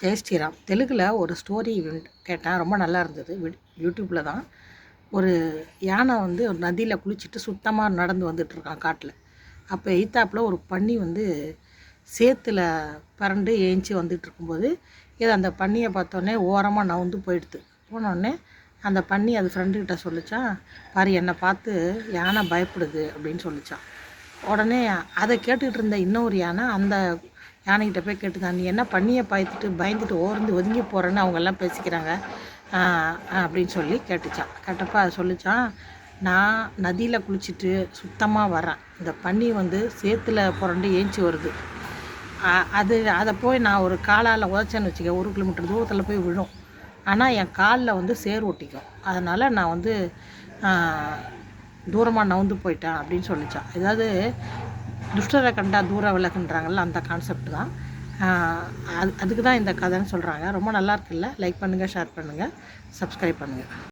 ஜெய் ஸ்ரீராம். தெலுங்கில் ஒரு ஸ்டோரி கேட்டேன், ரொம்ப நல்லா இருந்தது. யூடியூப்பில் தான். ஒரு யானை வந்து ஒரு நதியில் குளிச்சுட்டு சுத்தமாக நடந்து வந்துட்டுருக்கான் காட்டில். அப்போ எய்த்தாப்பில் ஒரு பன்னி வந்து சேத்துல பரண்டு ஏஞ்சி வந்துட்டு இருக்கும்போது இது அந்த பன்னியை பார்த்தோன்னே ஓரமாக நவுந்து போயிடுது. போனோடனே அந்த பன்னி அது ஃப்ரெண்டுக்கிட்ட சொல்லிச்சான், பாரு என்னை பார்த்து யானை பயப்படுது அப்படின்னு சொல்லிச்சான். உடனே அதை கேட்டுக்கிட்டு இருந்த இன்னொரு யானை அந்த யானைகிட்ட போய் கேட்டுதான், நீ என்ன பன்னியை பார்த்துட்டு பயந்துட்டு ஒதுங்கி போகிறேன்னு அவங்கெல்லாம் பேசிக்கிறாங்க அப்படின்னு சொல்லி கேட்டுச்சான். கேட்டப்போ அதை சொல்லிச்சான், நான் நதியில் குளிச்சுட்டு சுத்தமாக வரேன், இந்த பன்னி வந்து சேத்துல புரண்டு ஏஞ்சி வருது, அதை போய் நான் ஒரு காலால் உதச்சேன்னு வச்சுக்க 1 கிலோமீட்டர் தூரத்தில் போய் விழும், ஆனால் என் காலில் வந்து சேர் ஒட்டிக்கும், அதனால் நான் வந்து தூரமாக நவுந்து போயிட்டேன் அப்படின்னு சொல்லிச்சான். ஏதாவது துஷ்டரை கண்டா தூர விலகுன்றாங்கல்ல, அந்த கான்செப்ட் தான். அதுக்கு தான் இந்த கதைன்னு சொல்கிறாங்க. ரொம்ப நல்லா இருக்குல்ல. லைக் பண்ணுங்கள், ஷேர் பண்ணுங்கள், சப்ஸ்கிரைப் பண்ணுங்கள்.